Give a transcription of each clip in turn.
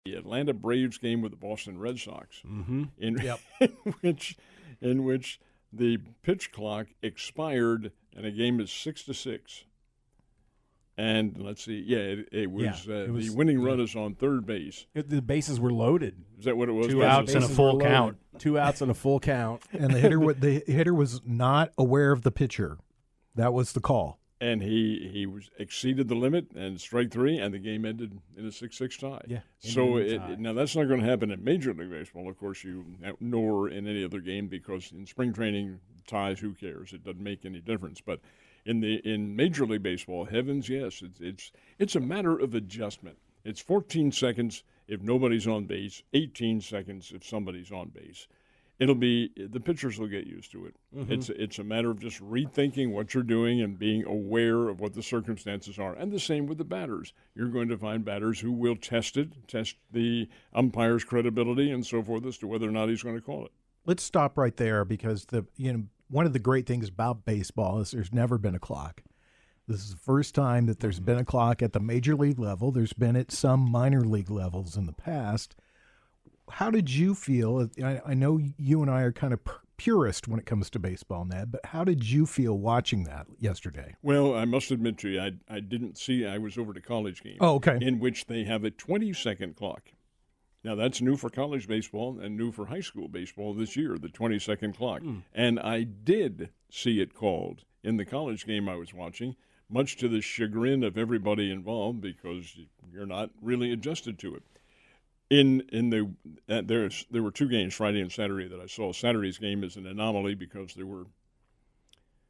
the Atlanta Braves game with the Boston Red Sox, Yep. in which the pitch clock expired and a game is 6-6. And let's see, it was the winning run is on third base. The bases were loaded. Is that what it was? Two outs and a full count. 2 outs and a full count. And the hitter was not aware of the pitcher. That was the call. And he was exceeded the limit and strike three, and the game ended in a 6-6 tie. Yeah. So now that's not going to happen in Major League Baseball, of course, nor in any other game, because in spring training ties, who cares? It doesn't make any difference. But in Major League Baseball, heavens, yes, it's a matter of adjustment. It's 14 seconds if nobody's on base, 18 seconds if somebody's on base. The pitchers will get used to it. Mm-hmm. It's a matter of just rethinking what you're doing and being aware of what the circumstances are. And the same with the batters. You're going to find batters who will test the umpire's credibility and so forth as to whether or not he's going to call it. Let's stop right there, because one of the great things about baseball is there's never been a clock. This is the first time that there's been a clock at the major league level. There's been at some minor league levels in the past. How did you feel? I know you and I are kind of purist when it comes to baseball, Ned, but how did you feel watching that yesterday? Well, I must admit to you, I didn't see. I was over to college game. Oh, okay. In which they have a 20-second clock. Now, that's new for college baseball and new for high school baseball this year, the 20-second clock. And I did see it called in the college game I was watching, much to the chagrin of everybody involved, because you're not really adjusted to it. There were two games, Friday and Saturday, that I saw. Saturday's game is an anomaly because there were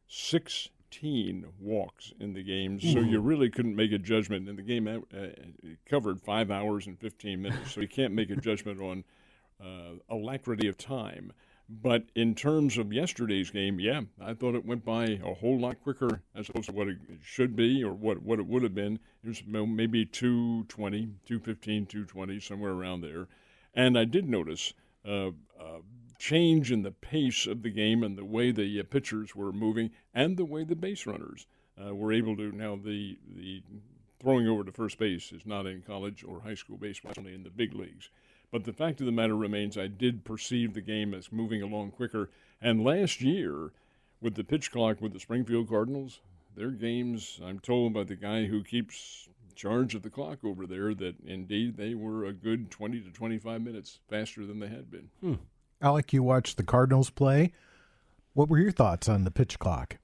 16 walks in the game, so you really couldn't make a judgment. And the game covered 5 hours and 15 minutes, so you can't make a judgment on alacrity of time. But in terms of yesterday's game, yeah, I thought it went by a whole lot quicker as opposed to what it should be or what it would have been. It was maybe 2:20, 2:15, 2:20, somewhere around there. And I did notice a change in the pace of the game and the way the pitchers were moving and the way the base runners were able to. Now, the throwing over to first base is not in college or high school baseball, only in the big leagues. But the fact of the matter remains, I did perceive the game as moving along quicker. And last year, with the pitch clock with the Springfield Cardinals, their games, I'm told by the guy who keeps charge of the clock over there, that indeed they were a good 20 to 25 minutes faster than they had been. Alec, you watched the Cardinals play. What were your thoughts on the pitch clock?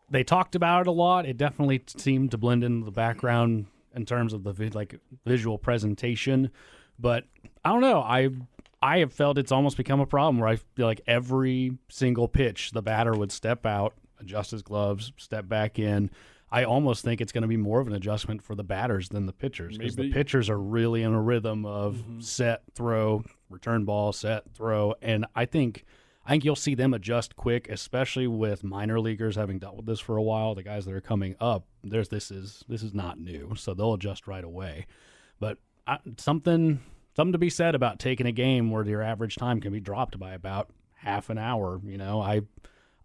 They talked about it a lot. It definitely seemed to blend into the background in terms of the visual presentation. But I don't know. I have felt it's almost become a problem where I feel like every single pitch, the batter would step out, adjust his gloves, step back in. I almost think it's going to be more of an adjustment for the batters than the pitchers, because the pitchers are really in a rhythm of set, throw, return ball, set, throw. And I think you'll see them adjust quick, especially with minor leaguers having dealt with this for a while. The guys that are coming up, this is not new, so they'll adjust right away. But something to be said about taking a game where your average time can be dropped by about half an hour.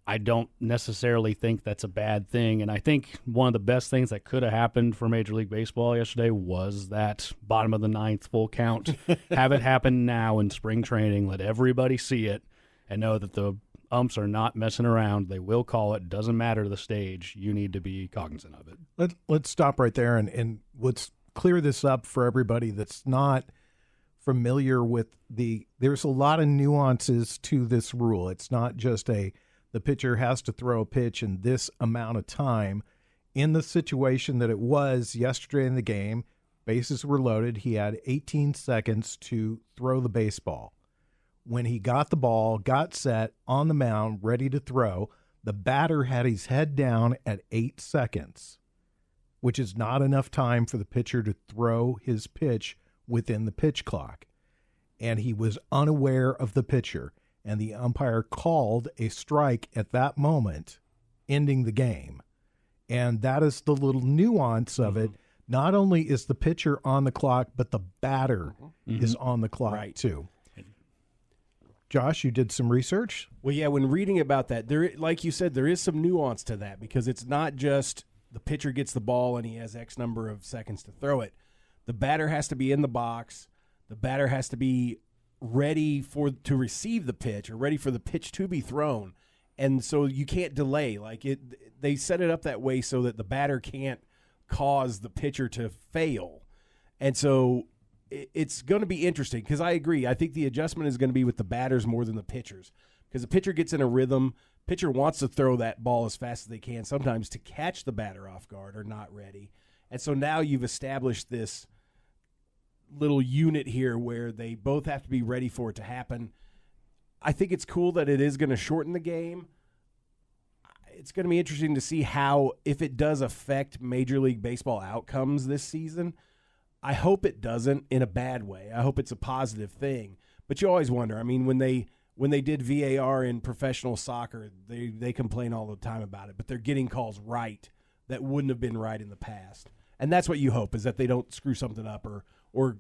I don't necessarily think that's a bad thing, and I think one of the best things that could have happened for Major League Baseball yesterday was that bottom of the ninth full count. Have it happen now in spring training. Let everybody see it and know that the umps are not messing around. They will call it. Doesn't matter the stage. You need to be cognizant of it. Let's stop right there and let's clear this up for everybody that's not familiar with there's a lot of nuances to this rule. It's not just the pitcher has to throw a pitch in this amount of time. In the situation that it was yesterday in the game, bases were loaded. He had 18 seconds to throw the baseball. When he got the ball, got set on the mound, ready to throw, the batter had his head down at 8 seconds, which is not enough time for the pitcher to throw his pitch within the pitch clock. And he was unaware of the pitcher, and the umpire called a strike at that moment, ending the game. And that is the little nuance of it. Not only is the pitcher on the clock, but the batter is on the clock too. Josh, you did some research? Well, yeah, when reading about that, like you said, there is some nuance to that, because it's not just the pitcher gets the ball and he has X number of seconds to throw it. The batter has to be in the box The batter has to be ready to receive the pitch or ready for the pitch to be thrown. And so you can't delay. They set it up that way so that the batter can't cause the pitcher to fail. And so it's going to be interesting because I agree. I think the adjustment is going to be with the batters more than the pitchers because the pitcher gets in a rhythm. Pitcher wants to throw that ball as fast as they can, sometimes to catch the batter off guard or not ready. And so now you've established this little unit here where they both have to be ready for it to happen. I think it's cool that it is going to shorten the game. It's going to be interesting to see if it does affect Major League Baseball outcomes this season. I hope it doesn't in a bad way. I hope it's a positive thing. But you always wonder. I mean, when they did VAR in professional soccer, they complain all the time about it, but they're getting calls right that wouldn't have been right in the past. And that's what you hope, is that they don't screw something up or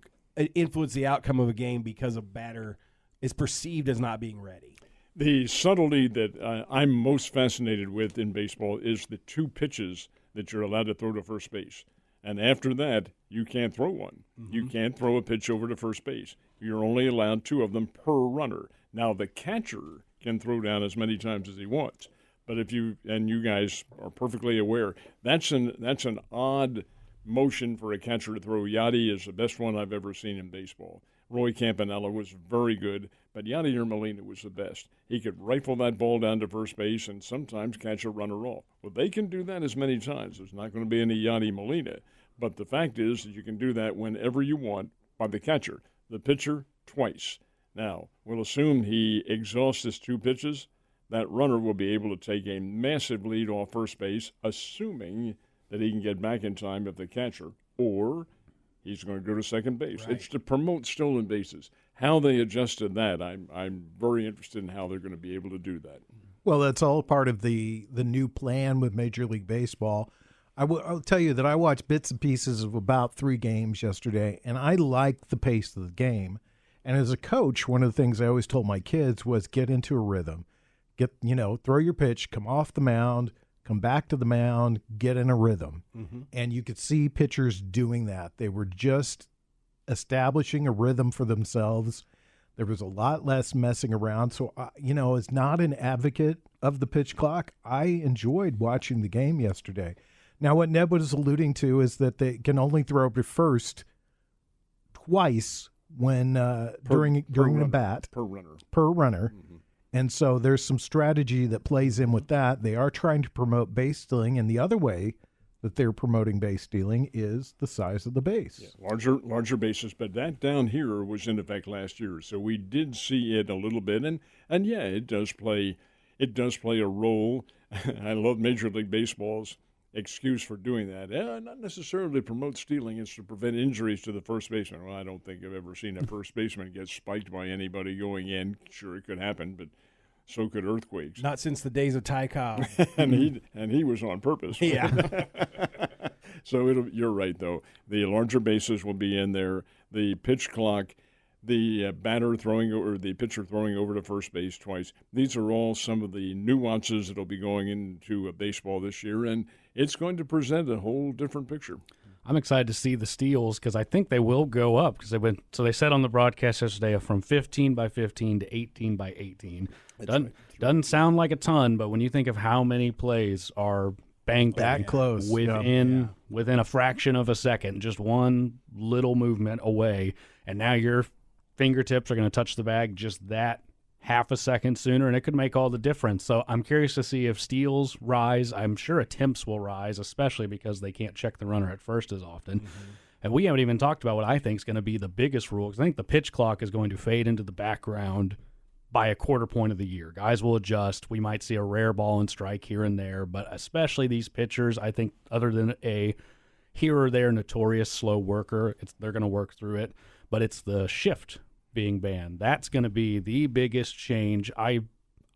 influence the outcome of a game because a batter is perceived as not being ready. The subtlety that I'm most fascinated with in baseball is the 2 pitches that you're allowed to throw to first base. And after that, you can't throw one. Mm-hmm. You can't throw a pitch over to first base. You're only allowed 2 of them per runner. Now, the catcher can throw down as many times as he wants. But you guys are perfectly aware, that's an odd motion for a catcher to throw. Yadi is the best one I've ever seen in baseball. Roy Campanella was very good, but Yadier Molina was the best. He could rifle that ball down to first base and sometimes catch a runner off. Well, they can do that as many times. There's not going to be any Yadi Molina. But the fact is that you can do that whenever you want by the catcher. The pitcher, twice. Now, we'll assume he exhausts his 2 pitches. That runner will be able to take a massive lead off first base, assuming that he can get back in time if the catcher, or he's going to go to second base. Right. It's to promote stolen bases. How they adjusted that, I'm very interested in how they're going to be able to do that. Well, that's all part of the new plan with Major League Baseball. I'll tell you that I watched bits and pieces of about 3 games yesterday, and I liked the pace of the game. And as a coach, one of the things I always told my kids was get into a rhythm. Throw your pitch, come off the mound, come back to the mound, get in a rhythm. Mm-hmm. And you could see pitchers doing that. They were just establishing a rhythm for themselves. There was a lot less messing around. So, as not an advocate of the pitch clock, I enjoyed watching the game yesterday. Now, what Ned was alluding to is that they can only throw to first twice when during the bat. Per runner. Mm-hmm. And so there's some strategy that plays in with that. They are trying to promote base stealing, and the other way that they're promoting base stealing is the size of the base. Yeah, larger bases, but that down here was in effect last year, so we did see it a little bit, and yeah, it does play a role. I love Major League Baseball's excuse for doing that. Not necessarily to promote stealing, it's to prevent injuries to the first baseman. Well, I don't think I've ever seen a first baseman get spiked by anybody going in. Sure, it could happen, but so could earthquakes. Not since the days of Ty Cobb. and he was on purpose. Yeah. So you're right, though. The larger bases will be in there. The pitch clock, the batter throwing or the pitcher throwing over to first base twice. These are all some of the nuances that will be going into baseball this year, and it's going to present a whole different picture. I'm excited to see the steals because I think they will go up because they said on the broadcast yesterday from 15 by 15 to 18 by 18. Doesn't sound like a ton, but when you think of how many plays are banked that close within a fraction of a second, just one little movement away, and now your fingertips are going to touch the bag just that half a second sooner, and it could make all the difference. So I'm curious to see if steals rise. I'm sure attempts will rise, especially because they can't check the runner at first as often. Mm-hmm. And we haven't even talked about what I think is going to be the biggest rule, because I think the pitch clock is going to fade into the background by a quarter point of the year. Guys will adjust. We might see a rare ball and strike here and there, but especially these pitchers, I think other than a here or there notorious slow worker, they're going to work through it, but it's the shift being banned. That's going to be the biggest change. I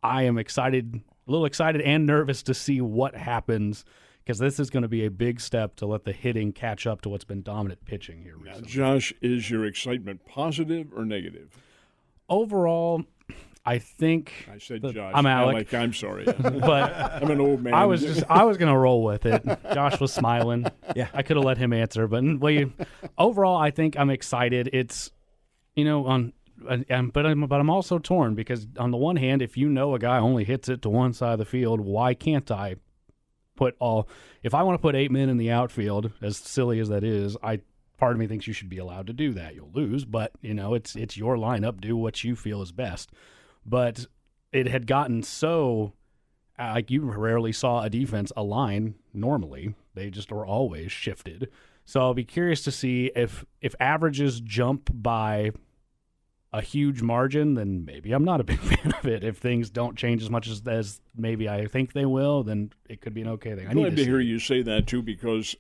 am excited, a little excited and nervous to see what happens, because this is going to be a big step to let the hitting catch up to what's been dominant pitching here recently. Now, Josh, is your excitement positive or negative? Overall, I think I said Josh. I'm Alec. I'm sorry. But I'm an old man. I was going to roll with it. Josh was smiling. Yeah. I could have let him answer, but overall, I think I'm excited. But I'm also torn because on the one hand, if a guy only hits it to one side of the field, why can't I if I want to put 8 men in the outfield, as silly as that is, part of me thinks you should be allowed to do that. You'll lose, but it's your lineup. Do what you feel is best. But it had gotten so like you rarely saw a defense align normally. They just were always shifted. So I'll be curious to see if averages jump by a huge margin, then maybe I'm not a big fan of it. If things don't change as much as maybe I think they will, then it could be an okay thing. I'm glad to hear you say that, too, because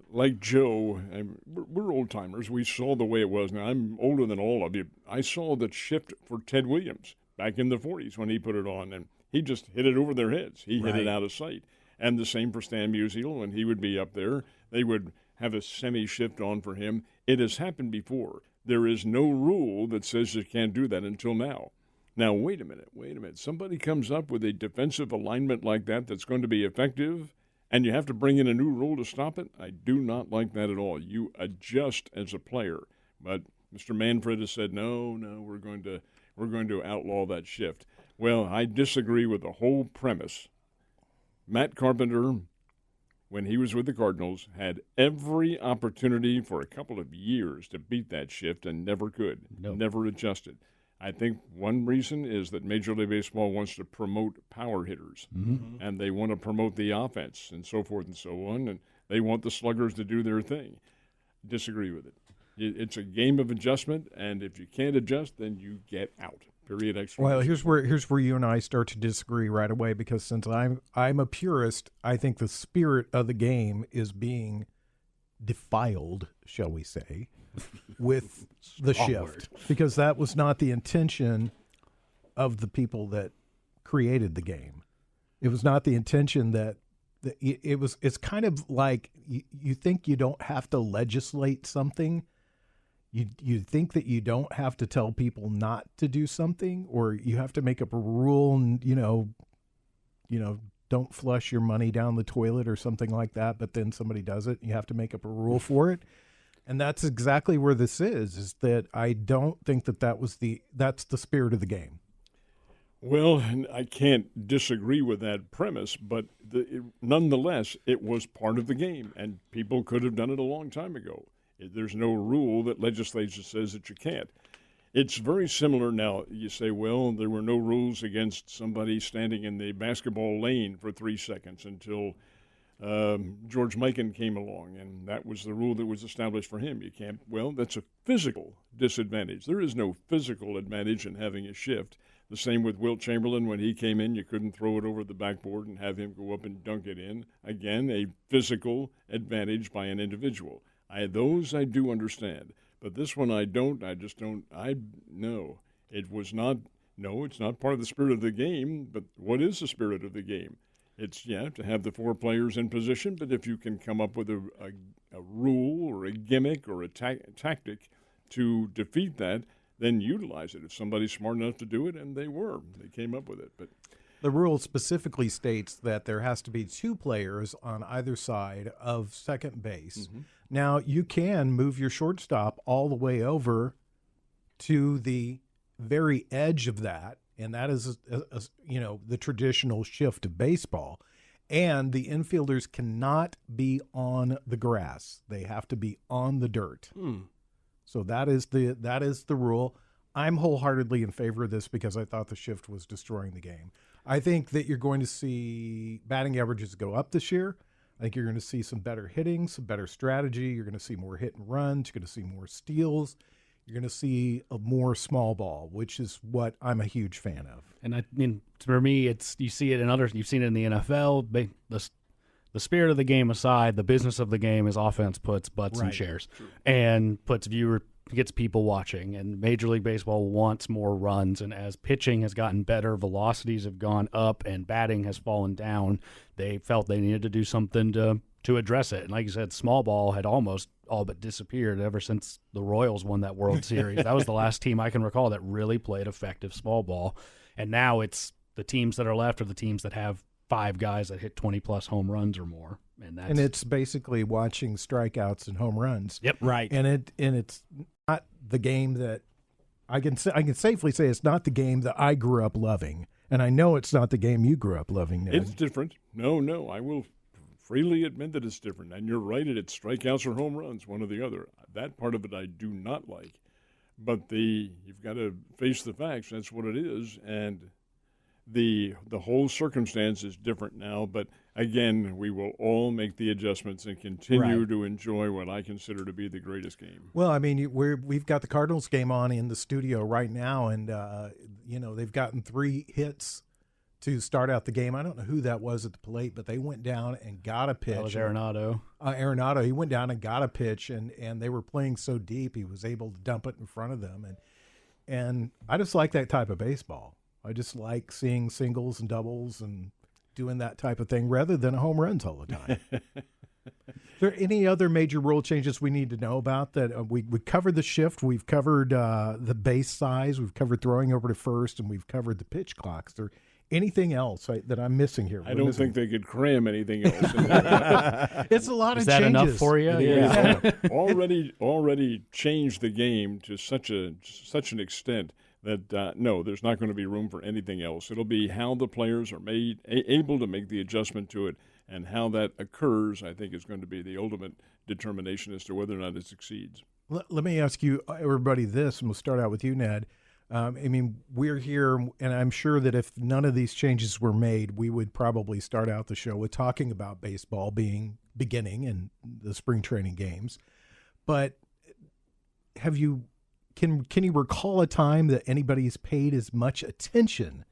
like Joe, we're old-timers. We saw the way it was. Now, I'm older than all of you. I saw the shift for Ted Williams back in the 40s when he put it on, and he just hit it over their heads. He hit it out of sight. And the same for Stan Musial, when he would be up there. They would have a semi-shift on for him. It has happened before. There is no rule that says you can't do that until now. Now, wait a minute. Somebody comes up with a defensive alignment like that that's going to be effective, and you have to bring in a new rule to stop it? I do not like that at all. You adjust as a player. But Mr. Manfred has said, no, we're going to outlaw that shift. Well, I disagree with the whole premise. Matt Carpenter, when he was with the Cardinals, had every opportunity for a couple of years to beat that shift and never could, never adjusted. I think one reason is that Major League Baseball wants to promote power hitters, and they want to promote the offense and so forth and so on, and they want the sluggers to do their thing. Disagree with it. It's a game of adjustment, and if you can't adjust, then you get out. Period. Well, here's where you and I start to disagree right away, because since I'm a purist, I think the spirit of the game is being defiled, shall we say, with the shift, because that was not the intention of the people that created the game. It was not the intention that it was. It's kind of like you think you don't have to legislate something. You think that you don't have to tell people not to do something, or you have to make up a rule and, don't flush your money down the toilet or something like that, but then somebody does it. You have to make up a rule for it. And that's exactly where this is that I don't think that's the spirit of the game. Well, I can't disagree with that premise, but nonetheless, it was part of the game, and people could have done it a long time ago. There's no rule that legislation says that you can't. It's very similar now. You say, well, there were no rules against somebody standing in the basketball lane for 3 seconds until George Mikan came along, and that was the rule that was established for him. You can't. Well, that's a physical disadvantage. There is no physical advantage in having a shift. The same with Wilt Chamberlain. When he came in, you couldn't throw it over the backboard and have him go up and dunk it in. Again, a physical advantage by an individual. Those I do understand, but this one I don't. I just don't. No, it was not. No, it's not part of the spirit of the game. But what is the spirit of the game? It's to have the 4 players in position. But if you can come up with a rule or a gimmick or a tactic to defeat that, then utilize it. If somebody's smart enough to do it, and they came up with it. But the rule specifically states that there has to be 2 players on either side of second base. Mm-hmm. Now, you can move your shortstop all the way over to the very edge of that, and that is, the traditional shift of baseball. And the infielders cannot be on the grass; they have to be on the dirt. So that is the rule. I'm wholeheartedly in favor of this because I thought the shift was destroying the game. I think that you're going to see batting averages go up this year. I think you're going to see some better hitting, some better strategy. You're going to see more hit and runs. You're going to see more steals. You're going to see a more small ball, which is what I'm a huge fan of. And I mean, for me, you've seen it in the NFL. The spirit of the game aside, the business of the game is offense puts butts in chairs and gets people watching. And Major League Baseball wants more runs. And as pitching has gotten better, velocities have gone up, and batting has fallen down, they felt they needed to do something to address it. And like you said, small ball had almost all but disappeared ever since the Royals won that World Series. That was the last team I can recall that really played effective small ball. And now it's the teams that are left are the teams that have 5 guys that hit 20-plus home runs or more. And it's basically watching strikeouts and home runs. Yep, right. And it's not the game that I can safely say it's not the game that I grew up loving, and I know it's not the game you grew up loving, Ned. It's different. No, I will freely admit that it's different. And you're right, it's strikeouts or home runs, one or the other. That part of it I do not like. But you've got to face the facts. That's what it is. And the whole circumstance is different now. But again, we will all make the adjustments and continue to enjoy what I consider to be the greatest game. Well, I mean, we've got the Cardinals game on in the studio right now, and they've gotten 3 hits to start out the game. I don't know who that was at the plate, but they went down and got a pitch. That was Arenado. Arenado, he went down and got a pitch, and they were playing so deep, he was able to dump it in front of them. And I just like that type of baseball. I just like seeing singles and doubles and doing that type of thing rather than home runs all the time. Is there any other major rule changes we need to know about? That we covered the shift, we've covered the base size, we've covered throwing over to first, and we've covered the pitch clocks. Is there anything else that I'm missing here? I don't think they could cram anything else in It's a lot Is of that changes. enough for you? Yeah. already changed the game to such an extent that no, there's not going to be room for anything else. It'll be how the players are able to make the adjustment to it, and how that occurs, I think, is going to be the ultimate determination as to whether or not it succeeds. Let me ask you, everybody, this, and we'll start out with you, Ned. I mean, we're here, and I'm sure that if none of these changes were made, we would probably start out the show with talking about baseball beginning and the spring training games. But can you recall a time that anybody's paid as much attention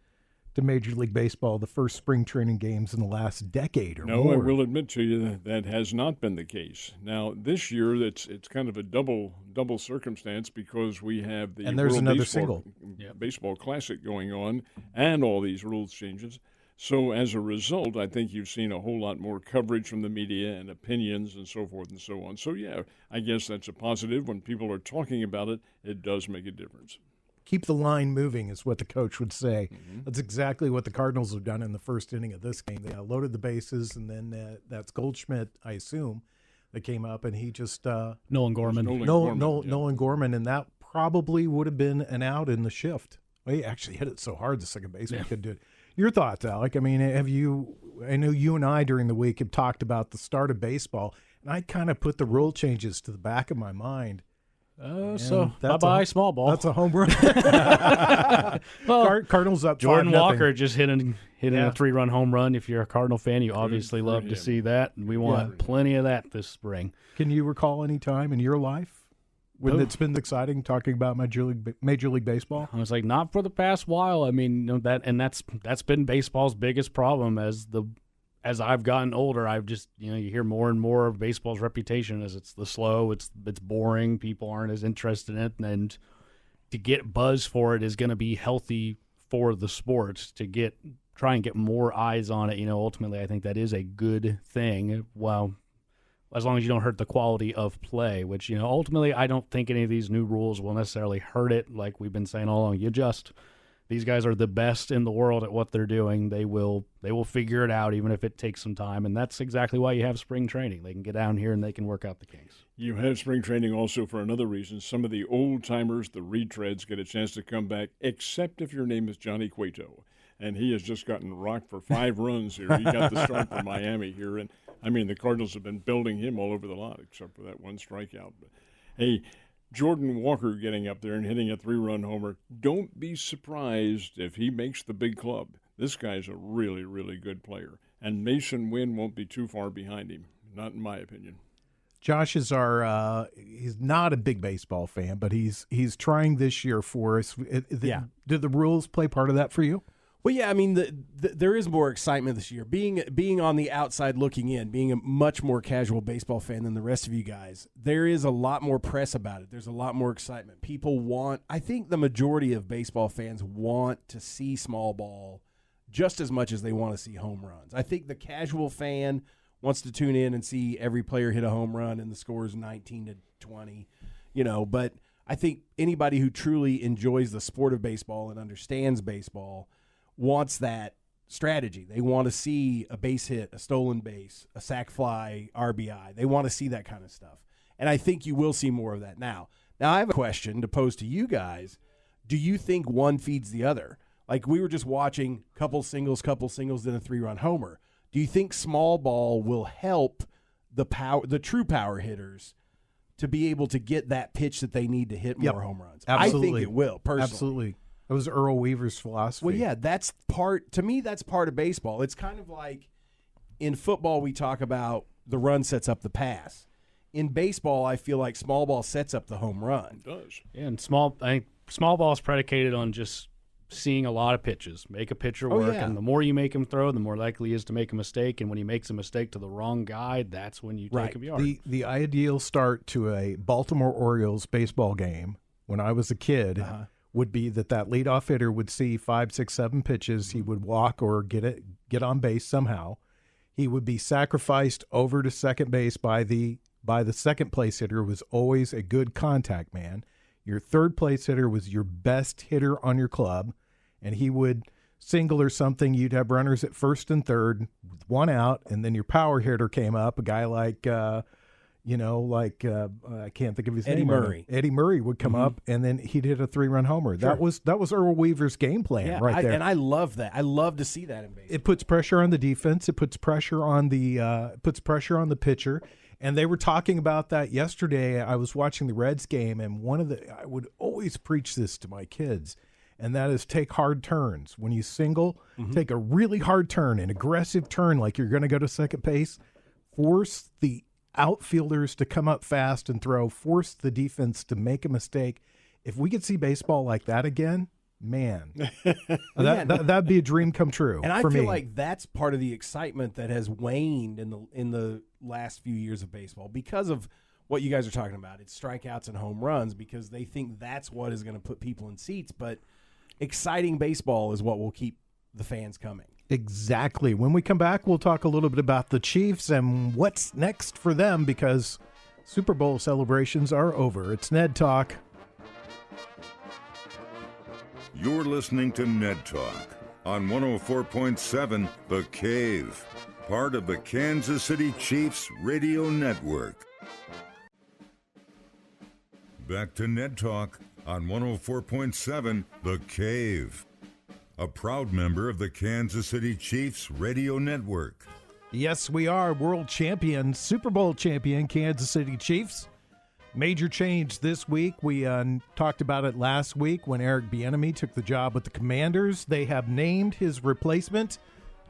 to Major League Baseball, the first spring training games in the last decade or more? No, I will admit to you that has not been the case. Now, this year, it's kind of a double circumstance because we have the and there's World another Baseball Classic going on and all these rules changes. So as a result, I think you've seen a whole lot more coverage from the media and opinions and so forth and so on. So, yeah, I guess that's a positive. When people are talking about it, it does make a difference. Keep the line moving is what the coach would say. Mm-hmm. That's exactly what the Cardinals have done in the first inning of this game. They loaded the bases, and then that's Goldschmidt, I assume, that came up, and he just Nolan Gorman, Nolan Gorman, and that probably would have been an out in the shift. Well, he actually hit it so hard the second baseman couldn't do it. Your thoughts, Alec? I mean, I know you and I during the week have talked about the start of baseball, and I kind of put the rule changes to the back of my mind. So bye-bye, small ball. That's a home run. Well, Cardinals up 5-0. Jordan Walker just hitting a 3-run home run. If you're a Cardinal fan, you obviously love to see that, and we want plenty of that this spring. Can you recall any time in your life when it's been exciting talking about Major League Baseball? I was like, not for the past while. I mean, that's been baseball's biggest problem as I've gotten older. I've just, you hear more and more of baseball's reputation as it's slow, it's boring, people aren't as interested in it, and to get buzz for it is going to be healthy for the sport to try and get more eyes on it. Ultimately, I think that is a good thing. Well, as long as you don't hurt the quality of play, which, ultimately I don't think any of these new rules will necessarily hurt it. Like we've been saying all along, these guys are the best in the world at what they're doing. They will figure it out, even if it takes some time. And that's exactly why you have spring training. They can get down here and they can work out the kinks. You have spring training also for another reason. Some of the old-timers, the retreads, get a chance to come back, except if your name is Johnny Cueto. And he has just gotten rocked for 5 runs here. He got the start for Miami here. And, I mean, the Cardinals have been building him all over the lot, except for that one strikeout. But, hey, Jordan Walker getting up there and hitting a 3-run homer. Don't be surprised if he makes the big club. This guy's a really, really good player. And Mason Wynn won't be too far behind him, not in my opinion. Josh is he's not a big baseball fan, but he's trying this year for us. Did the rules play part of that for you? Well, yeah, I mean, there is more excitement this year. Being on the outside looking in, being a much more casual baseball fan than the rest of you guys, there is a lot more press about it. There's a lot more excitement. I think the majority of baseball fans want to see small ball just as much as they want to see home runs. I think the casual fan wants to tune in and see every player hit a home run and the score is 19-20, but I think anybody who truly enjoys the sport of baseball and understands baseball wants that strategy. They want to see a base hit, a stolen base, a sac fly, RBI. They want to see that kind of stuff. And I think you will see more of that now. Now, I have a question to pose to you guys. do you think one feeds the other? Like we were just watching couple singles, then a 3-run homer. Do you think small ball will help the true power hitters to be able to get that pitch that they need to hit more home runs? Absolutely. I think it will, personally. Absolutely. That was Earl Weaver's philosophy. Well, yeah, that's part of baseball. It's kind of like in football we talk about the run sets up the pass. In baseball, I feel like small ball sets up the home run. It does. Yeah, and I think small ball is predicated on just seeing a lot of pitches, make a pitcher work, and the more you make him throw, the more likely he is to make a mistake. And when he makes a mistake to the wrong guy, that's when you take him yard. The ideal start to a Baltimore Orioles baseball game when I was a kid would be that leadoff hitter would see 5, 6, 7 pitches. He would walk or get on base somehow. He would be sacrificed over to second base by the second place hitter, who was always a good contact man. Your third place hitter was your best hitter on your club, and he would single or something. You'd have runners at first and third, with one out, and then your power hitter came up, a guy like, I can't think of his name. Eddie Murray. Eddie Murray would come up, and then he'd hit a 3-run homer. Sure. That was Earl Weaver's game plan there. And I love that. I love to see that in baseball. It puts pressure on the defense. It puts pressure on the pitcher. And they were talking about that yesterday. I was watching the Reds game, and I would always preach this to my kids, and that is take hard turns. When you single, take a really hard turn, an aggressive turn like you're going to go to second base. Force the outfielders to come up fast and throw. Force the defense to make a mistake. If we could see baseball like that again, man, that'd be a dream come true. And I feel like that's part of the excitement that has waned in the last few years of baseball because of what you guys are talking about. It's strikeouts and home runs because they think that's what is going to put people in seats. But exciting baseball is what will keep the fans coming. Exactly. When we come back, we'll talk a little bit about the Chiefs and what's next for them because Super Bowl celebrations are over. It's Ned Talk. You're listening to Ned Talk on 104.7 The Cave, part of the Kansas City Chiefs radio network. Back to Ned Talk on 104.7 The Cave, a proud member of the Kansas City Chiefs radio network. Yes, we are world champion, Super Bowl champion, Kansas City Chiefs. Major change this week. We talked about it last week when Eric Bieniemy took the job with the Commanders. They have named his replacement.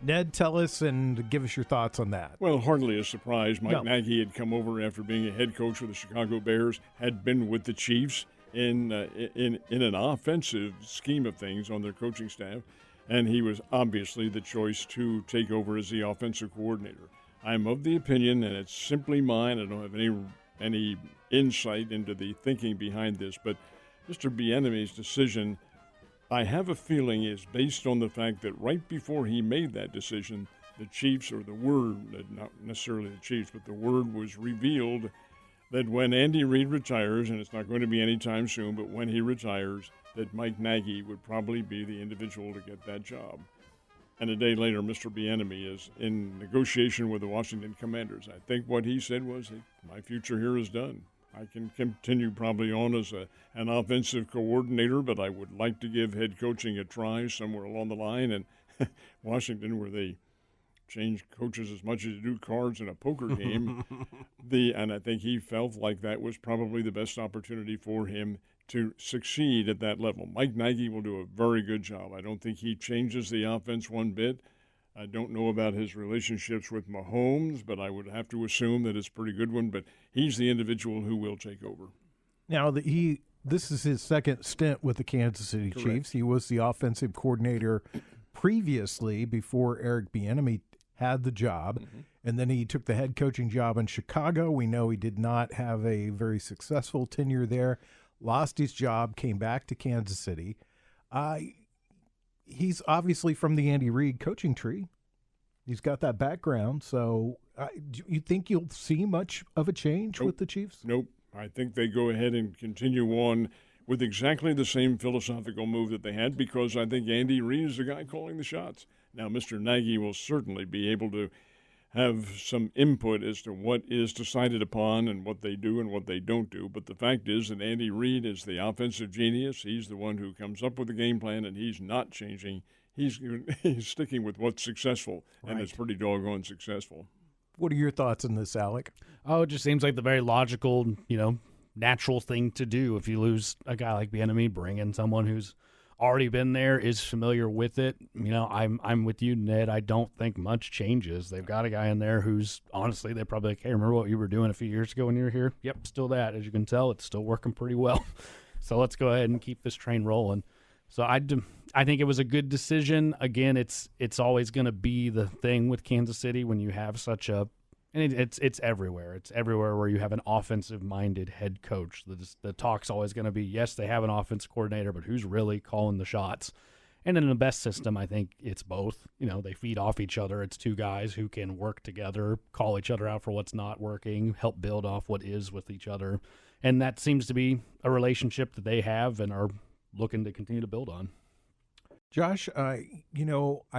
Ned, tell us and give us your thoughts on that. Well, hardly a surprise. Mike Nagy had come over after being a head coach with the Chicago Bears, had been with the Chiefs in an offensive scheme of things on their coaching staff, and he was obviously the choice to take over as the offensive coordinator. I'm of the opinion, and it's simply mine, I don't have any insight into the thinking behind this, but Mr. Bieniemy's decision, I have a feeling, is based on the fact that right before he made that decision, the Chiefs, or the word, not necessarily the Chiefs, but the word was revealed that when Andy Reid retires, and it's not going to be anytime soon, but when he retires, that Mike Nagy would probably be the individual to get that job. And a day later, Mr. Bieniemy is in negotiation with the Washington Commanders. I think what he said was, my future here is done. I can continue probably on as an offensive coordinator, but I would like to give head coaching a try somewhere along the line. And Washington, where they change coaches as much as you do cards in a poker game, and I think he felt like that was probably the best opportunity for him to succeed at that level. Mike Nagy will do a very good job. I don't think he changes the offense one bit. I don't know about his relationships with Mahomes, but I would have to assume that it's a pretty good one. But he's the individual who will take over. Now, this is his second stint with the Kansas City Chiefs. He was the offensive coordinator previously before Eric Bieniemy had the job, and then he took the head coaching job in Chicago. We know he did not have a very successful tenure there. Lost his job, came back to Kansas City. He's obviously from the Andy Reid coaching tree. He's got that background. So do you think you'll see much of a change with the Chiefs? Nope. I think they go ahead and continue on with exactly the same philosophical move that they had, because I think Andy Reid is the guy calling the shots. Now, Mr. Nagy will certainly be able to have some input as to what is decided upon and what they do and what they don't do. But the fact is that Andy Reid is the offensive genius. He's the one who comes up with the game plan, and he's not changing. He's sticking with what's successful, and it's pretty doggone successful. What are your thoughts on this, Alec? Oh, it just seems like the very logical, natural thing to do. If you lose a guy like Bieniemy, bring in someone who's already been there, is familiar with it. I'm with you, Ned. I don't think much changes. They've got a guy in there who's, honestly, they probably like, hey, remember what you were doing a few years ago when you were here? Yep, still that. As you can tell, it's still working pretty well. So let's go ahead and keep this train rolling. So I think it was a good decision. Again, it's always going to be the thing with Kansas City when you have such a – and it's everywhere. It's everywhere where you have an offensive-minded head coach. The talk's always going to be, yes, they have an offense coordinator, but who's really calling the shots? And in the best system, I think it's both. They feed off each other. It's two guys who can work together, call each other out for what's not working, help build off what is with each other. And that seems to be a relationship that they have and are looking to continue to build on. Josh, I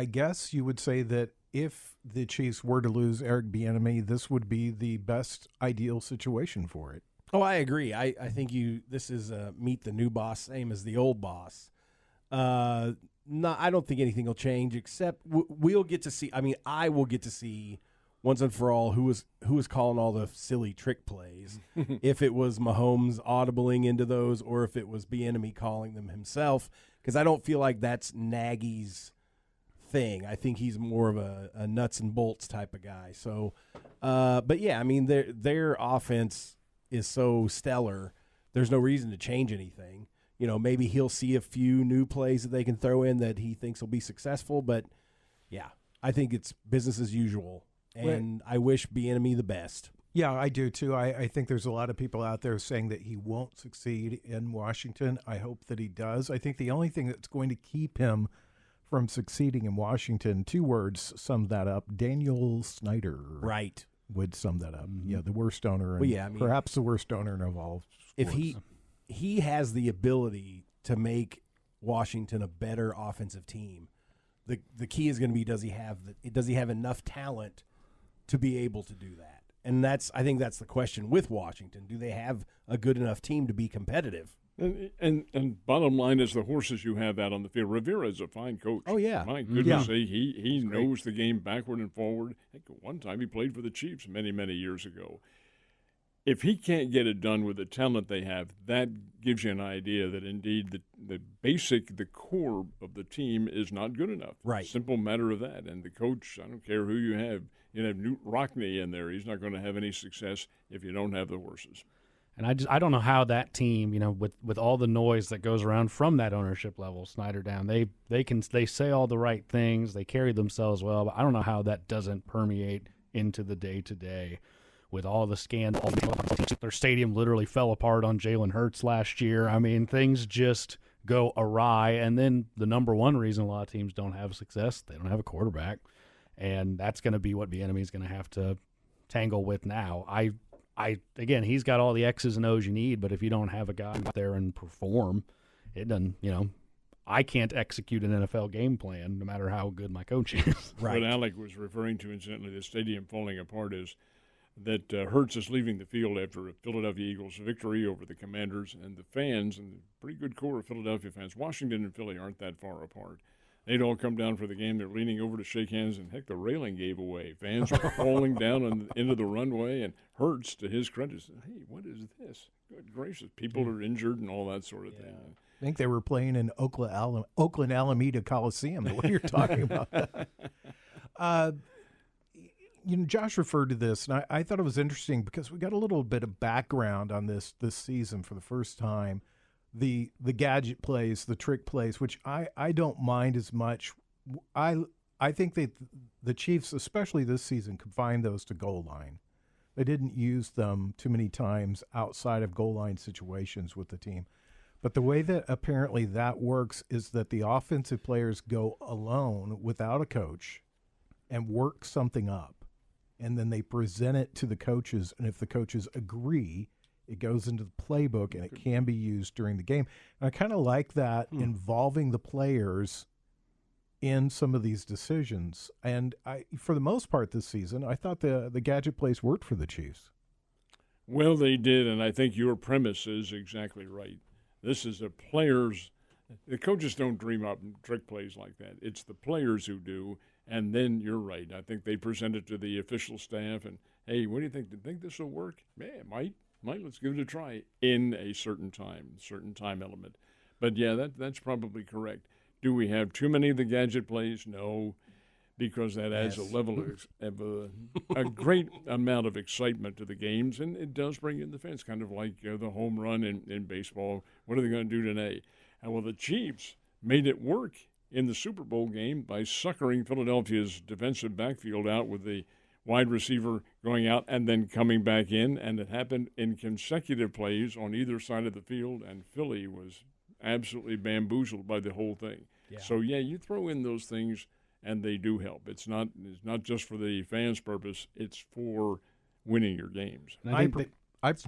guess you would say that if the Chiefs were to lose Eric Bieniemy, this would be the best ideal situation for it. Oh, I agree. I think this is meet the new boss, same as the old boss. I don't think anything will change except we'll get to see. I mean, I will get to see once and for all who was calling all the silly trick plays. If it was Mahomes audibling into those, or if it was Bieniemy calling them himself, because I don't feel like that's Nagy's thing. I think he's more of a nuts and bolts type of guy. So, but yeah, I mean their offense is so stellar. There's no reason to change anything. Maybe he'll see a few new plays that they can throw in that he thinks will be successful. But yeah, I think it's business as usual. And I wish Bieniemy the best. Yeah, I do too. I think there's a lot of people out there saying that he won't succeed in Washington. I hope that he does. I think the only thing that's going to keep him from succeeding in Washington, two words sum that up. Daniel Snyder. Right. Would sum that up. Yeah, the worst owner. Perhaps the worst owner of all sports. If he has the ability to make Washington a better offensive team, the key is going to be does he have enough talent to be able to do that? And I think that's the question with Washington. Do they have a good enough team to be competitive? And bottom line is the horses you have out on the field. Rivera is a fine coach. Oh, yeah. My goodness, he knows the game backward and forward. I think one time he played for the Chiefs many, many years ago. If he can't get it done with the talent they have, that gives you an idea that indeed the core of the team is not good enough. Right. Simple matter of that. And the coach, I don't care who you have Newt Rockne in there. He's not going to have any success if you don't have the horses. And I don't know how that team, with all the noise that goes around from that ownership level, Snyder down, they say all the right things, they carry themselves well, but I don't know how that doesn't permeate into the day-to-day. With all the scandals, their stadium literally fell apart on Jalen Hurts last year. I mean, things just go awry. And then the number one reason a lot of teams don't have success, they don't have a quarterback. And that's going to be what Bieniemy is going to have to tangle with now. Again, he's got all the X's and O's you need, but if you don't have a guy out there and perform, it doesn't, I can't execute an NFL game plan no matter how good my coach is. Right. What Alec was referring to, incidentally, the stadium falling apart is that Hurts is leaving the field after a Philadelphia Eagles victory over the Commanders, and the fans, and the pretty good core of Philadelphia fans, Washington and Philly aren't that far apart. They'd all come down for the game. They're leaning over to shake hands, and heck, the railing gave away. Fans are falling down into the runway, and Hurts, to his credit, said, hey, what is this? Good gracious. People are injured and all that sort of thing. I think they were playing in Oakland Alameda Coliseum, the way you're talking about that. Josh referred to this, and I thought it was interesting because we got a little bit of background on this season for the first time. The gadget plays, the trick plays, which I don't mind as much. I think that the Chiefs, especially this season, confined those to goal line. They didn't use them too many times outside of goal line situations with the team. But the way that apparently that works is that the offensive players go alone without a coach and work something up. And then they present it to the coaches, and if the coaches agree, it goes into the playbook, and it can be used during the game. And I kind of like that involving the players in some of these decisions. And for the most part this season, I thought the gadget plays worked for the Chiefs. Well, they did, and I think your premise is exactly right. This is the players. The coaches don't dream up trick plays like that. It's the players who do, and then you're right. I think they present it to the official staff, and, hey, what do you think? Do you think this will work? Yeah, it might. Let's give it a try in a certain time element. But, yeah, that's probably correct. Do we have too many of the gadget plays? No, because that adds a level of a great amount of excitement to the games, and it does bring in the fans, kind of like the home run in baseball. What are they going to do today? And well, the Chiefs made it work in the Super Bowl game by suckering Philadelphia's defensive backfield out with the wide receiver going out and then coming back in, and it happened in consecutive plays on either side of the field, and Philly was absolutely bamboozled by the whole thing. Yeah. So, yeah, you throw in those things, and they do help. It's not just for the fans' purpose. It's for winning your games.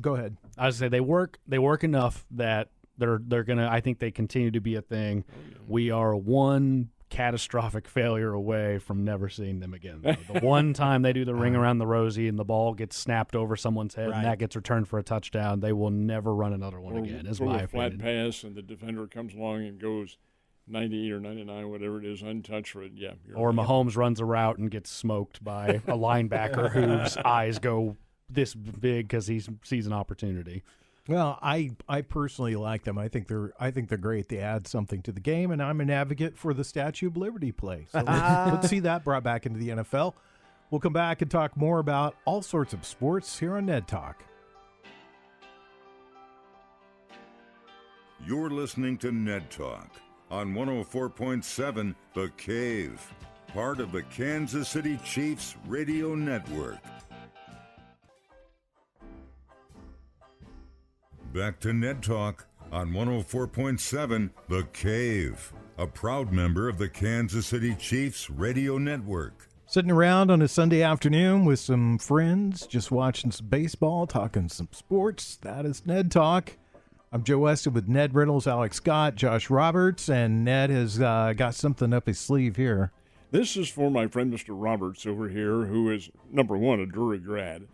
Go ahead. I would say they work enough that they're gonna. I think they continue to be a thing. Oh, yeah. We are one catastrophic failure away from never seeing them again. The one time they do the ring around the rosy and the ball gets snapped over someone's head and that gets returned for a touchdown, they will never run another one again. Is my opinion. Flat pass and the defender comes along and goes 98 or 99, whatever it is, untouched for it. Yeah. Or Mahomes runs a route and gets smoked by a linebacker whose eyes go this big because he sees an opportunity. Well, I personally like them. I think they're great. They add something to the game, and I'm an advocate for the Statue of Liberty play. So let's see that brought back into the NFL. We'll come back and talk more about all sorts of sports here on Ned Talk. You're listening to Ned Talk on 104.7 The Cave, part of the Kansas City Chiefs radio network. Back to Ned Talk on 104.7 The Cave, a proud member of the Kansas City Chiefs radio network. Sitting around on a Sunday afternoon with some friends, just watching some baseball, talking some sports. That is Ned Talk. I'm Joe Westen with Ned Reynolds, Alex Scott, Josh Roberts, and Ned has got something up his sleeve here. This is for my friend Mr. Roberts over here, who is, number one, a Drury grad,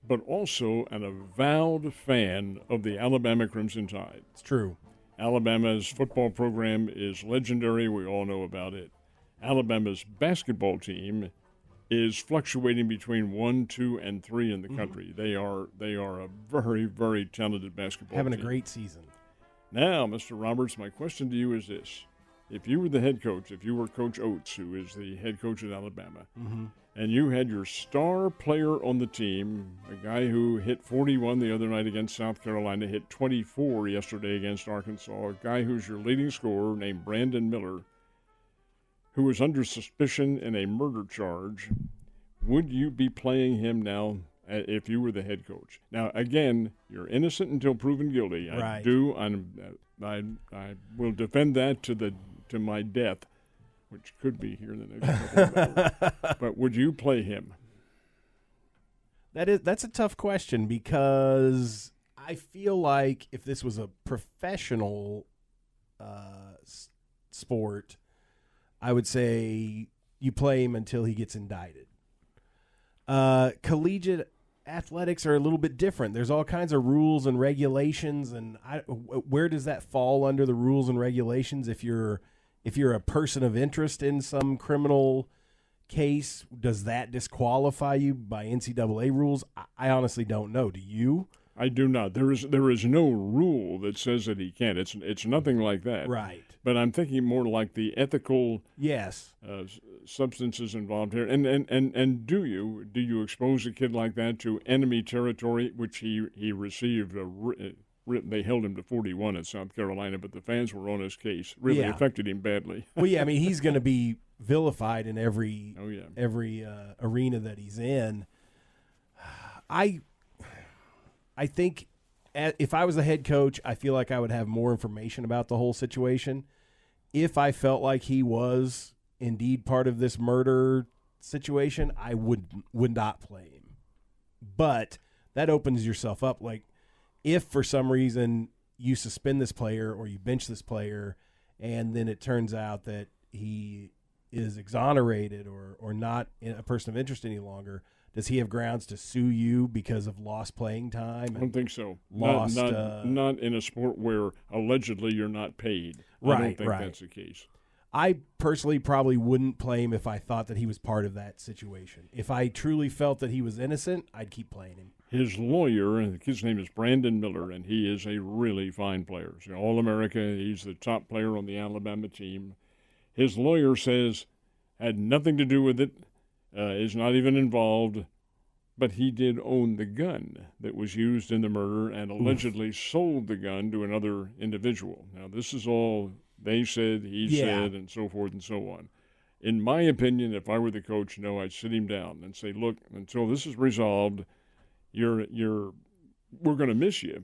but also an avowed fan of the Alabama Crimson Tide. It's true. Alabama's football program is legendary. We all know about it. Alabama's basketball team is fluctuating between 1, 2, and 3 in the country. They are a very, very talented basketball team. Having a great season. Now, Mr. Roberts, my question to you is this. If you were the head coach, if you were Coach Oates, who is the head coach at Alabama, and you had your star player on the team, a guy who hit 41 the other night against South Carolina, hit 24 yesterday against Arkansas, a guy who's your leading scorer named Brandon Miller, who is under suspicion in a murder charge, would you be playing him now if you were the head coach? Now, again, you're innocent until proven guilty. Right. I will defend that to my death, which could be here in the next couple of hours. But would you play him? That's a tough question because I feel like if this was a professional sport, I would say you play him until he gets indicted. Collegiate athletics are a little bit different. There's all kinds of rules and regulations, and where does that fall under the rules and regulations? If you're a person of interest in some criminal case, does that disqualify you by NCAA rules? I honestly don't know. Do you? I do not. There is no rule that says that he can't. It's nothing like that. Right. But I'm thinking more like the ethical substances involved here. And do you expose a kid like that to enemy territory, which he received they held him to 41 at South Carolina, but the fans were on his case. Really affected him badly. Well, yeah, I mean, he's going to be vilified in every arena that he's in. I think if I was the head coach, I feel like I would have more information about the whole situation. If I felt like he was indeed part of this murder situation, I would not play him. But that opens yourself up. Like, if for some reason you suspend this player or you bench this player and then it turns out that he is exonerated or not a person of interest any longer, does he have grounds to sue you because of lost playing time? I don't think so. Lost, not in a sport where allegedly you're not paid. Right, I don't think right. that's the case. I personally probably wouldn't play him if I thought that he was part of that situation. If I truly felt that he was innocent, I'd keep playing him. His lawyer, and the kid's name is Brandon Miller, and he is a really fine player. He's All-America. He's the top player on the Alabama team. His lawyer says had nothing to do with it, is not even involved, but he did own the gun that was used in the murder and allegedly sold the gun to another individual. Now, this is all they said, he said, and so forth and so on. In my opinion, if I were the coach, no, I'd sit him down and say, look, until this is resolved, we're going to miss you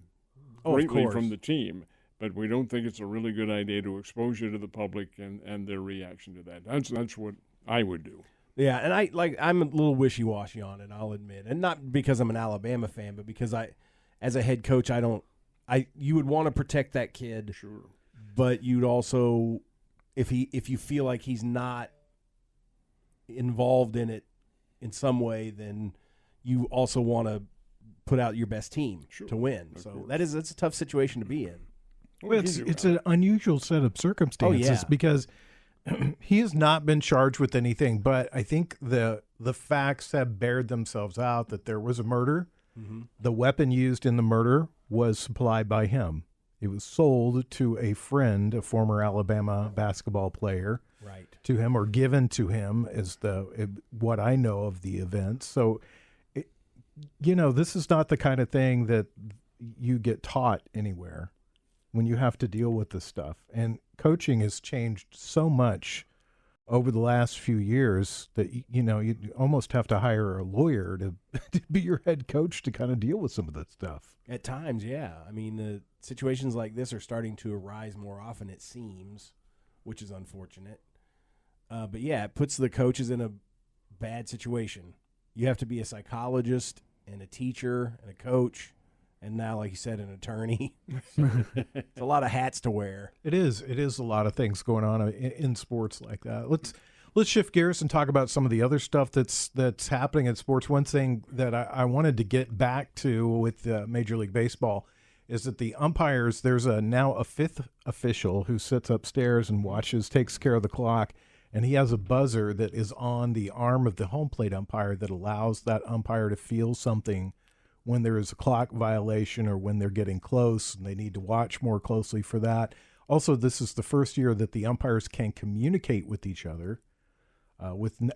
greatly from the team, but we don't think it's a really good idea to expose you to the public and their reaction to that. That's what I would do. Yeah, and I'm a little wishy-washy on it, I'll admit. And not because I'm an Alabama fan, but because as a head coach, you would want to protect that kid. Sure. But you'd also, if you feel like he's not involved in it in some way, then you also want to put out your best team to win. So that's a tough situation to be in. Well, it's an unusual set of circumstances because he has not been charged with anything, but I think the facts have bared themselves out that there was a murder. Mm-hmm. The weapon used in the murder was supplied by him. It was sold to a friend, a former Alabama basketball player, to him, or given to him, is what I know of the event. So, this is not the kind of thing that you get taught anywhere when you have to deal with this stuff. And coaching has changed so much over the last few years that, you almost have to hire a lawyer to be your head coach to kind of deal with some of this stuff. At times, yeah. I mean, situations like this are starting to arise more often, it seems, which is unfortunate. But, yeah, it puts the coaches in a bad situation. You have to be a psychologist and a teacher and a coach, and now, like you said, an attorney. It's a lot of hats to wear. It is. It is a lot of things going on in sports like that. Let's shift gears and talk about some of the other stuff that's happening in sports. One thing that I wanted to get back to with Major League Baseball is that the umpires, there's now a fifth official who sits upstairs and takes care of the clock, and he has a buzzer that is on the arm of the home plate umpire that allows that umpire to feel something when there is a clock violation or when they're getting close, and they need to watch more closely for that. Also, this is the first year that the umpires can communicate with each other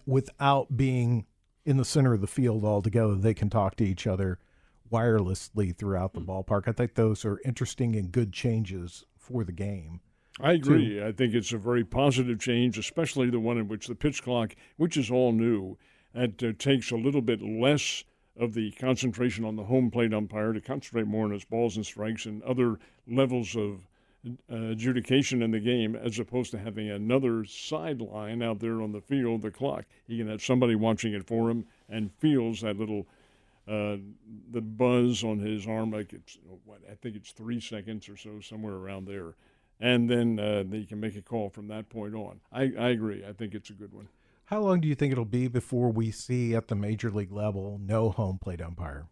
without being in the center of the field altogether. They can talk to each other wirelessly throughout the ballpark. I think those are interesting and good changes for the game. I agree. I think it's a very positive change, especially the one in which the pitch clock, which is all new, that takes a little bit less of the concentration on the home plate umpire to concentrate more on his balls and strikes and other levels of adjudication in the game, as opposed to having another sideline out there on the field, the clock. He can have somebody watching it for him and feels that little the buzz on his arm, like I think it's 3 seconds or so, somewhere around there. And then they can make a call from that point on. I agree. I think it's a good one. How long do you think it'll be before we see at the major league level no home plate umpire?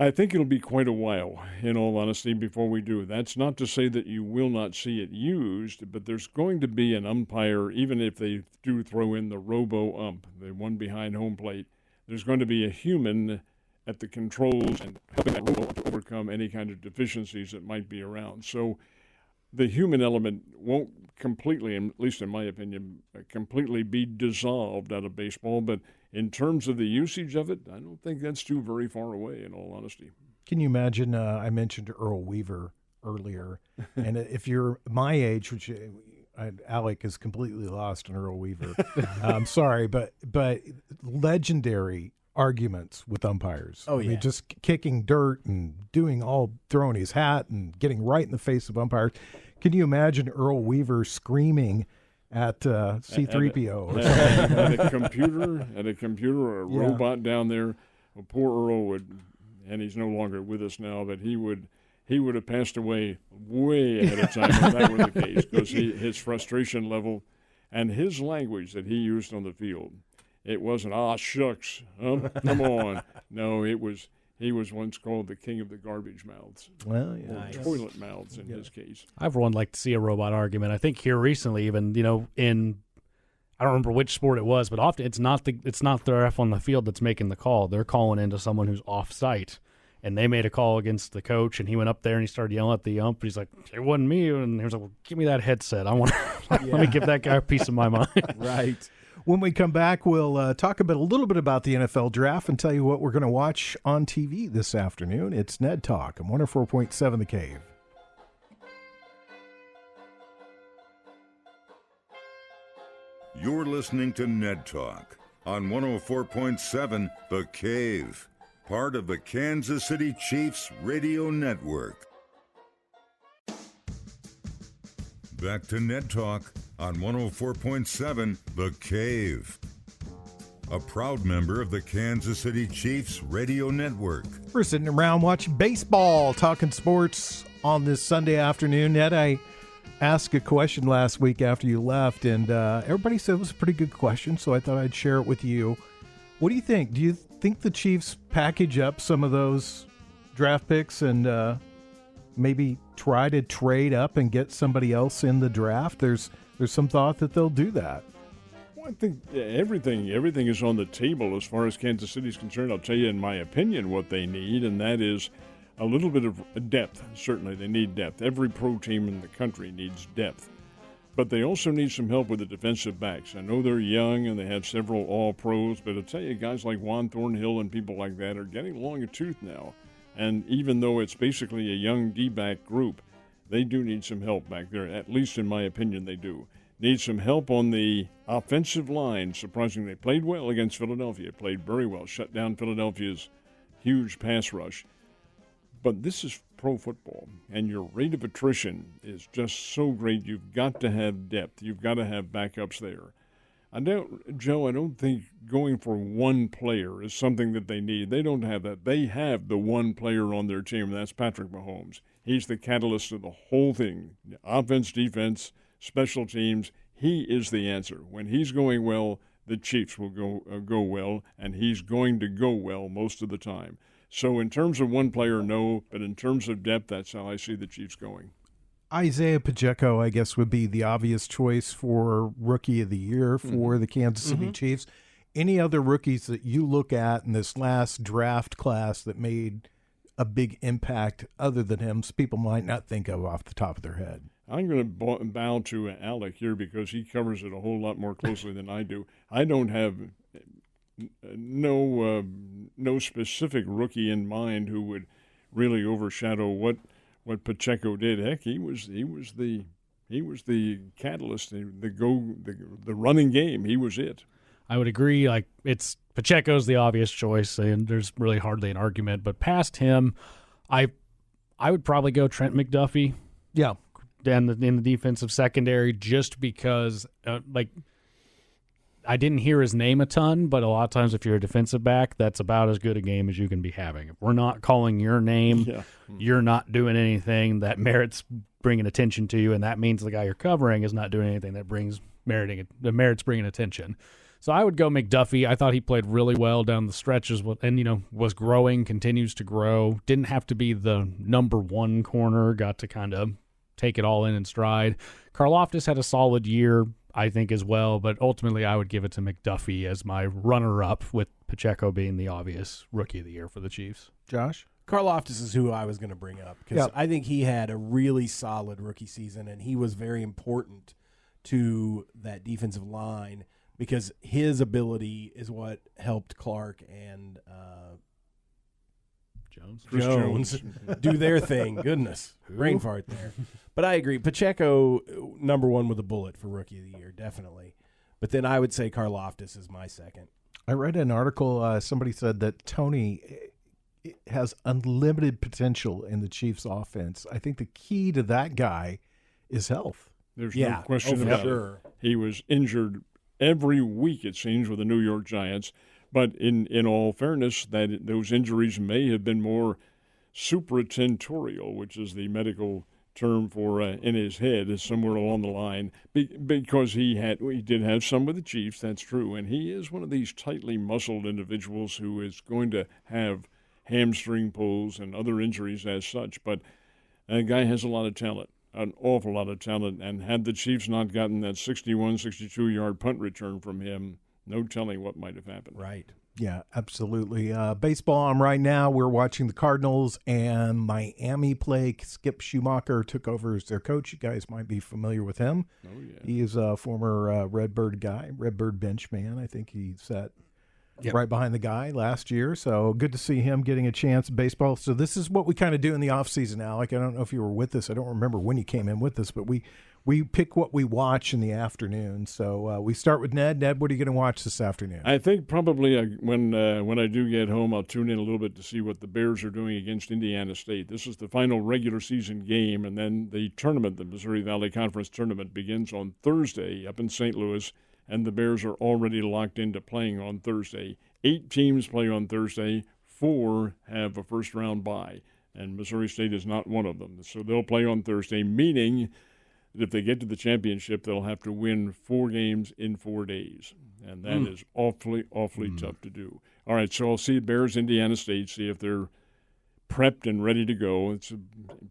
I think it'll be quite a while, in all honesty, before we do. That's not to say that you will not see it used, but there's going to be an umpire, even if they do throw in the robo-ump, the one behind home plate. There's going to be a human at the controls and helping that robo-ump to overcome any kind of deficiencies that might be around. So the human element won't completely, at least in my opinion, completely be dissolved out of baseball. But in terms of the usage of it, I don't think that's too very far away, in all honesty. Can you imagine, I mentioned Earl Weaver earlier, and if you're my age, which Alec is completely lost on Earl Weaver. I'm sorry, but legendary arguments with umpires. Oh, yeah. I mean, just kicking dirt and throwing his hat and getting right in the face of umpires. Can you imagine Earl Weaver screaming at C-3PO or something? At a computer or a robot down there? Well, poor Earl would, and he's no longer with us now, but he would have passed away way ahead of time if that were the case, because his frustration level. And his language that he used on the field, it wasn't, shucks, come on. No, he was once called the king of the garbage mouths. Well, yeah. Nice. Toilet mouths in his case. I, for one, like to see a robot argument. I think here recently, even, in I don't remember which sport it was, but often it's not the ref on the field that's making the call. They're calling into someone who's off site. And they made a call against the coach, and he went up there and he started yelling at the ump. He's like, "It wasn't me." And he was like, "Well, give me that headset. I want let me give that guy a piece of my mind." Right. When we come back, we'll talk a little bit about the NFL draft and tell you what we're going to watch on TV this afternoon. It's Ned Talk on 104.7 The Cave. You're listening to Ned Talk on 104.7 The Cave, part of the Kansas City Chiefs radio network. Back to Ned Talk on 104.7 The Cave, a proud member of the Kansas City Chiefs radio network. We're sitting around watching baseball, talking sports on this Sunday afternoon. Ned, I asked a question last week after you left, and everybody said it was a pretty good question, so I thought I'd share it with you. What do you think? Do you think the Chiefs package up some of those draft picks and maybe try to trade up and get somebody else in the draft? There's some thought that they'll do that. Well, I think everything is on the table as far as Kansas City is concerned. I'll tell you, in my opinion, what they need, and that is a little bit of depth. Certainly, they need depth. Every pro team in the country needs depth. But they also need some help with the defensive backs. I know they're young and they have several all-pros, but I'll tell you, guys like Juan Thornhill and people like that are getting long a tooth now. And even though it's basically a young D-back group, they do need some help back there. At least in my opinion, they do. Need some help on the offensive line. Surprisingly, they played well against Philadelphia. Played very well. Shut down Philadelphia's huge pass rush. But this is pro football, and your rate of attrition is just so great. You've got to have depth. You've got to have backups there. I don't think going for one player is something that they need. They don't have that. They have the one player on their team, and that's Patrick Mahomes. He's the catalyst of the whole thing. Offense, defense, special teams. He is the answer. When he's going well, the Chiefs will go well, and he's going to go well most of the time. So in terms of one player, no, but in terms of depth, that's how I see the Chiefs going. Isaiah Pacheco, I guess, would be the obvious choice for Rookie of the Year for the Kansas City Chiefs. Any other rookies that you look at in this last draft class that made a big impact other than him, people might not think of off the top of their head? I'm going to bow to Alec here because he covers it a whole lot more closely than I do. I don't have no specific rookie in mind who would really overshadow what Pacheco did. Heck, he was the catalyst, the running game. He was it. I would agree. Like, it's Pacheco's the obvious choice, and there's really hardly an argument. But past him, I would probably go Trent McDuffie. Yeah, in the defensive secondary, just because I didn't hear his name a ton, but a lot of times if you're a defensive back, that's about as good a game as you can be having. If we're not calling your name, you're not doing anything that merits bringing attention to you, and that means the guy you're covering is not doing anything that merits bringing attention. So I would go McDuffie. I thought he played really well down the stretches, and was growing, continues to grow. Didn't have to be the number one corner. Got to kind of take it all in stride. Karlaftis had a solid year, I think, as well, but ultimately I would give it to McDuffie as my runner-up, with Pacheco being the obvious Rookie of the Year for the Chiefs. Josh? Karlaftis is who I was going to bring up because I think he had a really solid rookie season, and he was very important to that defensive line because his ability is what helped Clark and Jones do their thing. Goodness. Brain fart there. But I agree. Pacheco, number one with a bullet for Rookie of the Year, definitely. But then I would say Karlaftis is my second. I read an article, somebody said that Tony has unlimited potential in the Chiefs' offense. I think the key to that guy is health. There's no question about it. He was injured every week, it seems, with the New York Giants. But in all fairness, those injuries may have been more supratentorial, which is the medical term for in his head is somewhere along the line because he did have some with the Chiefs, that's true, and he is one of these tightly muscled individuals who is going to have hamstring pulls and other injuries as such, but that guy has a lot of talent, an awful lot of talent, and had the Chiefs not gotten that 61, 62-yard punt return from him, no telling what might have happened. Right. Yeah, absolutely. Baseball on right now. We're watching the Cardinals and Miami play. Skip Schumacher took over as their coach. You guys might be familiar with him. Oh, yeah. He is a former Redbird guy, Redbird bench man. I think he sat right behind the guy last year. So good to see him getting a chance in baseball. So this is what we kind of do in the offseason, Alec. I don't know if you were with us. I don't remember when you came in with us, but we pick what we watch in the afternoon. So we start with Ned. Ned, what are you going to watch this afternoon? I think probably when I do get home, I'll tune in a little bit to see what the Bears are doing against Indiana State. This is the final regular season game, and then the tournament, the Missouri Valley Conference tournament, begins on Thursday up in St. Louis, and the Bears are already locked into playing on Thursday. 8 teams play on Thursday. 4 have a first-round bye, and Missouri State is not one of them. So they'll play on Thursday, meaning that if they get to the championship, they'll have to win 4 games in 4 days, and that is awfully tough to do. All right, so I'll see Bears, Indiana State, see if they're prepped and ready to go. It's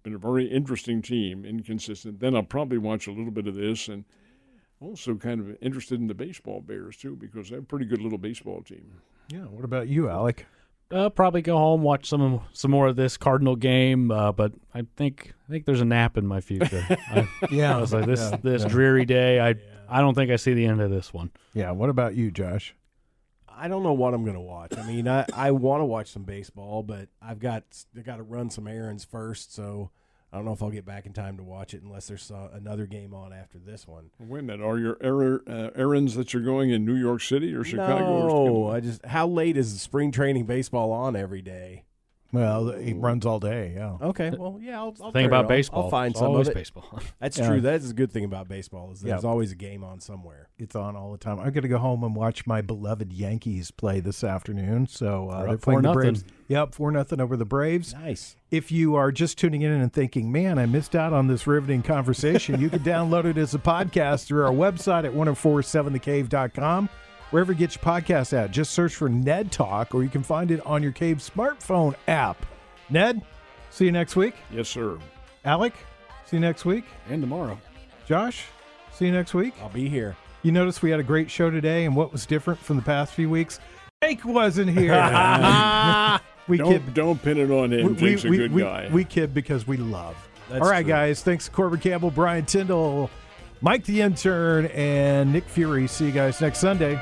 been a very interesting team, inconsistent. Then I'll probably watch a little bit of this, and also kind of interested in the baseball Bears, too, because they're a pretty good little baseball team. Yeah, what about you, Alec? Probably go home, watch some more of this Cardinal game, but I think there's a nap in my future. I was like, this dreary day. I don't think I see the end of this one. Yeah, what about you, Josh? I don't know what I'm going to watch. I mean, I want to watch some baseball, but I got to run some errands first, so I don't know if I'll get back in time to watch it unless there's another game on after this one. Wait a minute. Are your errands that you're going in New York City or Chicago? No, how late is spring training baseball on every day? Well, it runs all day, yeah. Okay, well, yeah, I'll thing about baseball. I'll find it's some always of it. baseball. That's true. That is a good thing about baseball is there's always a game on somewhere. It's on all the time. I'm going to go home and watch my beloved Yankees play this afternoon. So they're up playing the 4-0. Braves. Yep, 4-0 over the Braves. Nice. If you are just tuning in and thinking, man, I missed out on this riveting conversation, you can download it as a podcast through our website at 1047thecave.com. Wherever you get your podcast at, just search for Ned Talk, or you can find it on your Cave smartphone app. Ned, see you next week. Yes, sir. Alec, see you next week. And tomorrow. Josh, see you next week. I'll be here. You notice we had a great show today, and what was different from the past few weeks? Jake wasn't here. Don't pin it on him. Jake's a good guy. We kid because we love. That's all right, true. guys. Thanks to Corbin Campbell, Brian Tyndall, Mike the Intern, and Nick Fury. See you guys next Sunday.